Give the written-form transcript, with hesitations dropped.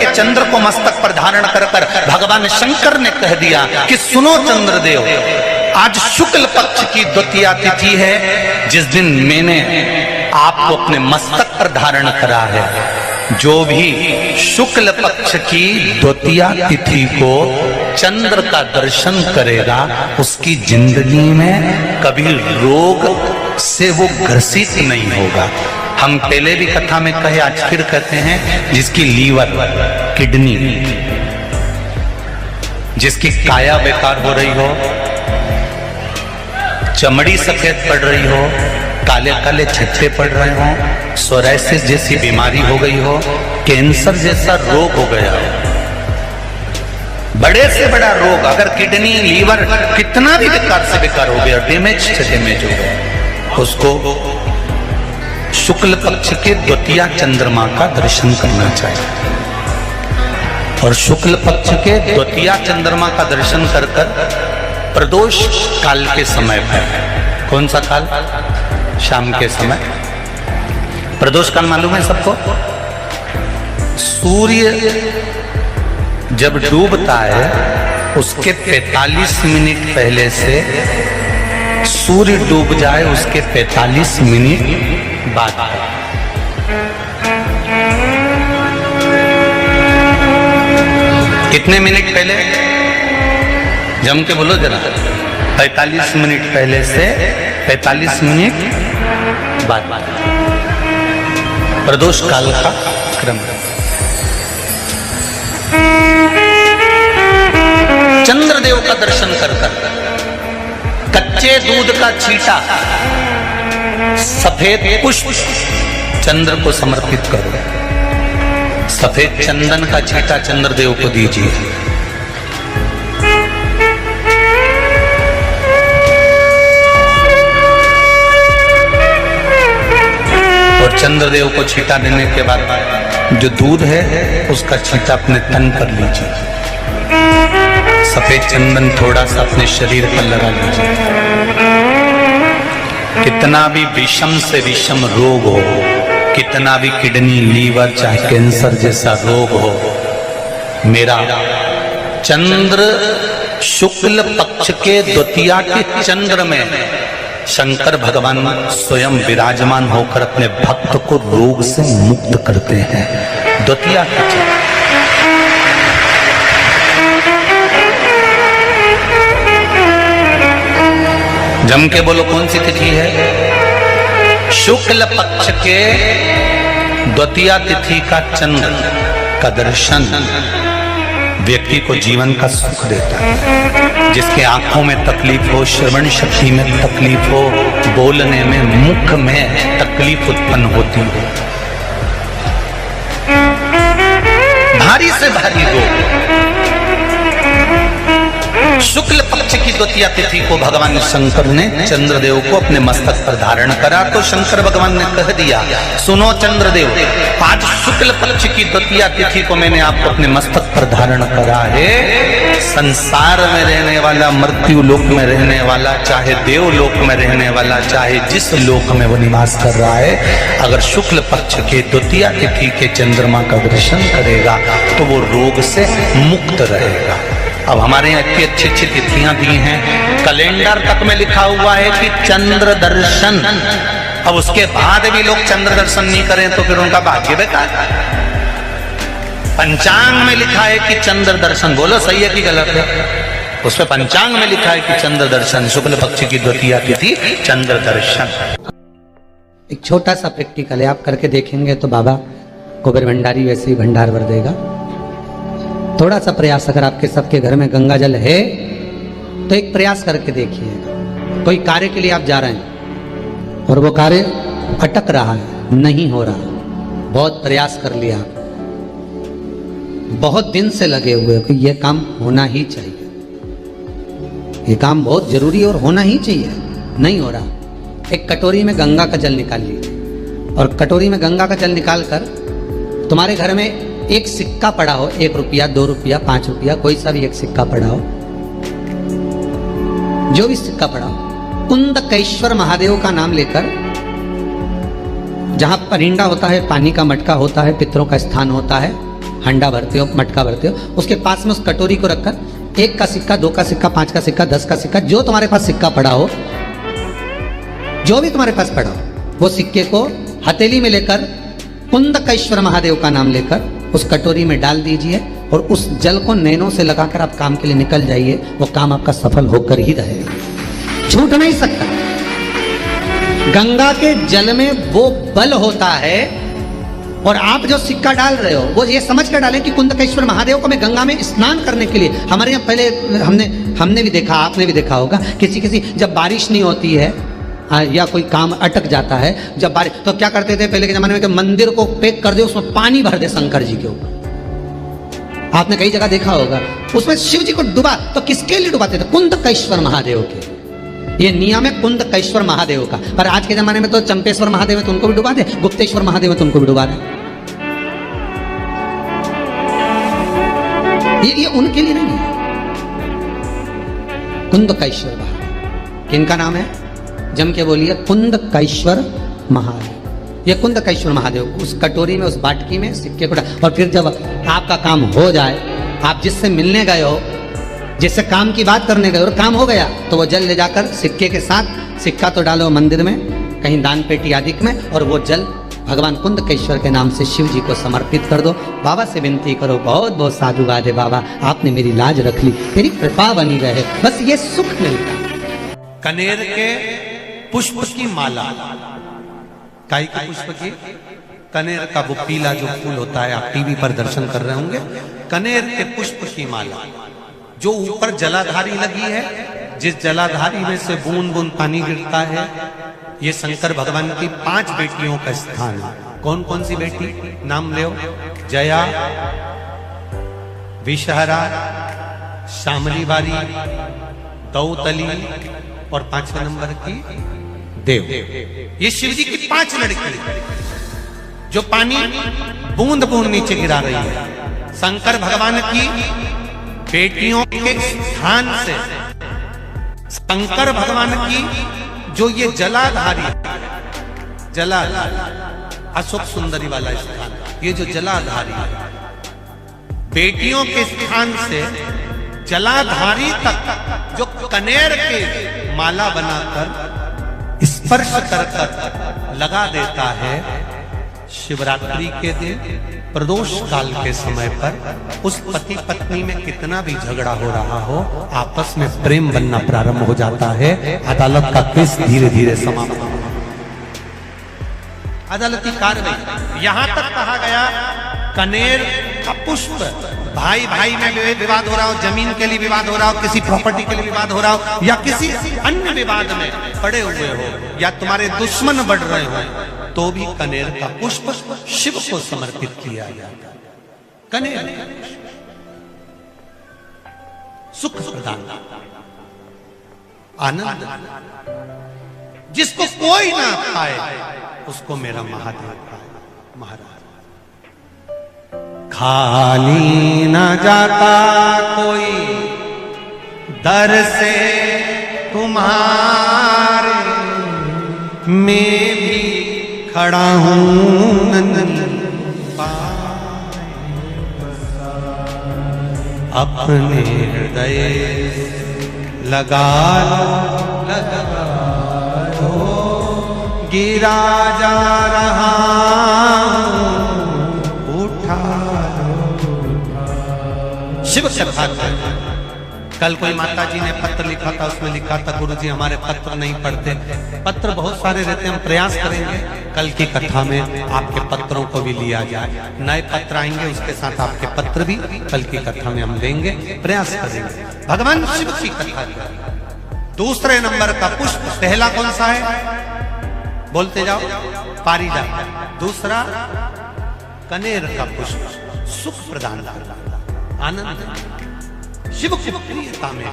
के चंद्र को मस्तक पर धारण कर कर भगवान शंकर ने कह दिया कि सुनो चंद्रदेव, आज शुक्ल पक्ष की द्वितीया तिथि है, जिस दिन मैंने आपको अपने मस्तक पर धारण करा है। जो भी शुक्ल पक्ष की द्वितीया तिथि को चंद्र का दर्शन करेगा उसकी जिंदगी में कभी रोग से वो ग्रसित नहीं होगा। हम पहले भी कथा में कहे, आज फिर कहते हैं, जिसकी लीवर, किडनी, जिसकी काया बेकार हो रही हो, चमड़ी सफेद पड़ रही हो, काले काले छट्टे पड़ रहे हो, सोराइसिस जैसी बीमारी हो गई हो, कैंसर जैसा रोग हो गया हो, बड़े से बड़ा रोग, अगर किडनी, लीवर कितना भी बेकार से बेकार हो गया, डैमेज से डैमेज हो गया, उसको शुक्ल पक्ष के द्वितीया चंद्रमा का दर्शन करना चाहिए। और शुक्ल पक्ष के द्वितीया चंद्रमा का दर्शन कर कर प्रदोष काल के समय पर, कौन सा काल? शाम के समय। प्रदोष काल मालूम है सबको? सूर्य जब डूबता है उसके 45 मिनट पहले से, सूर्य डूब जाए उसके 45 मिनट बाद। कितने मिनट पहले? जम के बोलो जरा। 45 मिनट पहले से 45 मिनट बाद प्रदोष काल का क्रम। चंद्रदेव का दर्शन कर कर कच्चे दूध का छींटा, सफेद पुष्प चंद्र को समर्पित करो। सफेद चंदन का छींटा चंद्रदेव को दीजिए। और चंद्रदेव को छींटा देने के बाद जो दूध है उसका छींटा अपने तन पर लीजिए। सफेद चंदन थोड़ा सा अपने शरीर पर लगा लीजिए। कितना भी विषम से विषम रोग हो, कितना भी किडनी, लीवर, चाहे कैंसर जैसा रोग हो, मेरा चंद्र शुक्ल पक्ष के द्वितीया के चंद्र में शंकर भगवान स्वयं विराजमान होकर अपने भक्त को रोग से मुक्त करते हैं। द्वितीया के चंद्र। जम के बोलो कौन सी तिथि है? शुक्ल पक्ष के द्वितीया तिथि का चंद्र का दर्शन व्यक्ति को जीवन का सुख देता है। जिसके आंखों में तकलीफ हो, श्रवण शक्ति में तकलीफ हो, बोलने में, मुख में तकलीफ उत्पन्न होती हो, भारी से भारी रोग, शुक्ल पक्ष की द्वितीया तिथि को भगवान शंकर ने चंद्रदेव को अपने मस्तक पर धारण करा। तो शंकर भगवान ने कह दिया, सुनो चंद्रदेव, आज शुक्ल पक्ष की द्वितीया तिथि को मैंने आपको अपने मस्तक पर धारण करा है। संसार में रहने वाला, मृत्यु लोक में रहने वाला, चाहे देवलोक में रहने वाला, चाहे जिस लोक में वो निवास कर रहा है, अगर शुक्ल पक्ष के द्वितीया तिथि के चंद्रमा का दर्शन करेगा तो वो रोग से मुक्त रहेगा। अब हमारे यहाँ इतनी अच्छी अच्छी तिथियां दी हैं, कैलेंडर तक में लिखा हुआ है कि चंद्र दर्शन। अब उसके बाद भी लोग चंद्र दर्शन नहीं करें तो फिर उनका भाग्य बेकार। पंचांग में लिखा है कि चंद्र दर्शन, बोलो सही है कि गलत है? उसमें पंचांग में लिखा है कि चंद्र दर्शन, शुक्ल पक्ष की द्वितीया तिथि चंद्र दर्शन। एक छोटा सा प्रैक्टिकल है, आप करके देखेंगे तो बाबा कुबेर भंडारी वैसे ही भंडार भर देगा। थोड़ा सा प्रयास, अगर आपके सबके घर में गंगा जल है तो एक प्रयास करके देखिएगा। कोई कार्य के लिए आप जा रहे हैं और वो कार्य अटक रहा है, नहीं हो रहा, बहुत प्रयास कर लिया, बहुत दिन से लगे हुए कि ये काम होना ही चाहिए, ये काम बहुत जरूरी और होना ही चाहिए, नहीं हो रहा। एक कटोरी में गंगा का जल निकाल लीजिए और कटोरी में गंगा का जल निकाल कर तुम्हारे घर में एक सिक्का पड़ा हो, 1 रुपया, 2 रुपया, 5 रुपया, कोई सा भी एक सिक्का पड़ा हो, जो भी सिक्का पड़ा हो, कुंदकेश्वर महादेव का नाम लेकर, जहां परिंदा होता है, पानी का मटका होता है, पितरों का स्थान होता है, हंडा भरते हो, मटका भरते हो, उसके पास में उस कटोरी को रखकर 1 का सिक्का, 2 का सिक्का, 5 का सिक्का, 10 का सिक्का, जो तुम्हारे पास सिक्का पड़ा हो, जो भी तुम्हारे पास पड़ा हो, वो सिक्के को हथेली में लेकर कुंदकेश्वर महादेव का नाम लेकर उस कटोरी में डाल दीजिए और उस जल को नैनों से लगाकर आप काम के लिए निकल जाइए। वो काम आपका सफल होकर ही रहेगा, छूट नहीं सकता। गंगा के जल में वो बल होता है। और आप जो सिक्का डाल रहे हो वो ये समझ कर डालें कि कुंदकेश्वर महादेव को मैं गंगा में स्नान करने के लिए, हमारे यहाँ पहले हमने भी देखा, आपने भी देखा होगा, किसी जब बारिश नहीं होती है या कोई काम अटक जाता है, जब बारिश, तो क्या करते थे पहले के जमाने में कि मंदिर को पैक कर दे, उसमें पानी भर दे शंकर जी के ऊपर। आपने कई जगह देखा होगा, उसमें शिव जी को डुबा, तो किसके लिए डुबाते थे? कुंदकेश्वर महादेव के। ये नियम है कुंदकेश्वर महादेव का। पर आज के जमाने में तो चंपेश्वर महादेव है तो उनको भी डुबा दे, गुप्तेश्वर महादेव है तो उनको भी डुबा दे। ये उनके लिए नहीं है। कुंदकेश्वर महादेव किनका नाम है? जम के बोलिए, कुंदकेश्वर महादेव। ये कुंदकेश्वर महादेव उस कटोरी में, उस बाटकी में सिक्के को, और फिर जब आपका काम हो जाए, आप जिससे मिलने गए हो, जिससे काम की बात करने गए और काम हो गया, तो वो जल ले जाकर सिक्के के साथ, सिक्का तो डालो मंदिर में, कहीं दान पेटी आदि में, और वो जल भगवान कुंदकेश्वर के नाम से शिव जी को समर्पित कर दो। बाबा से विनती करो, बहुत बहुत साधुवाद है बाबा, आपने मेरी लाज रख ली, मेरी कृपा बनी रहे, बस ये सुख मिलता। कनेर के पुष्प की माला, काय के पुष्प की? कनेर का वो पीला जो फूल होता है, आप टीवी पर दर्शन कर रहे होंगे, कनेर के पुष्प की माला जो ऊपर जलाधारी लगी है, जिस जलाधारी में से बूंद बूंद पानी गिरता है, ये शंकर भगवान की 5 बेटियों का स्थान है। कौन कौन सी बेटी? नाम लो, जया, विषहरा, श्यामली बारी, दौतली और 5वें नंबर की देव। ये शिव जी की 5 लड़की जो पानी बूंद बूंद नीचे गिरा रही है। शंकर भगवान की बेटियों के स्थान से शंकर भगवान की जो ये जलाधारी, अशोक सुंदरी वाला स्थान, ये जो जलाधारी है, बेटियों के स्थान से जलाधारी तक जो कनेर के माला बनाकर स्पर्श कर लगा देता है, शिवरात्रि के दिन, प्रदोष काल के समय पर, उस पति पत्नी में कितना भी झगड़ा हो रहा हो, आपस में प्रेम बनना प्रारंभ हो जाता है। अदालत का केस धीरे धीरे समाप्त हो, अदालती कार्रवाई। यहां तक कहा गया, कनेर का पुष्प, भाई भाई में विवाद हो रहा हो, जमीन के लिए विवाद हो रहा हो, किसी प्रॉपर्टी के लिए विवाद हो रहा हो, या किसी अन्य विवाद में पड़े हुए हो, या तुम्हारे दुश्मन बढ़ रहे हो, तो भी कनेर का पुष्प शिव को समर्पित किया जाता है। कनेर सुख प्रदान, आनंद, जिसको कोई ना पाए उसको मेरा महादेव पाए। महाराज खाली न जाता कोई दर से तुम्हारे, मैं भी खड़ा हूं नंदन पाए, अपने हृदय लगा गिरा जा रहा, उठा शिव कथा। कल कोई माता जी ने पत्र लिखा था, उसमें लिखा था, गुरुजी हमारे पत्र नहीं पढ़ते। पत्र बहुत सारे रहते हैं, हम प्रयास करेंगे कल की कथा में आपके पत्रों को भी लिया जाए। नए पत्र आएंगे, उसके साथ आपके पत्र भी कल की कथा में हम लेंगे, प्रयास करेंगे। भगवान शिव की कथा। दूसरे नंबर का पुष्प, पहला कौन सा है? बोलते जाओ, पारिजात। दूसरा कनेर का पुष्प, सुख प्रदान करना, आनंद, शिव की प्रियता में।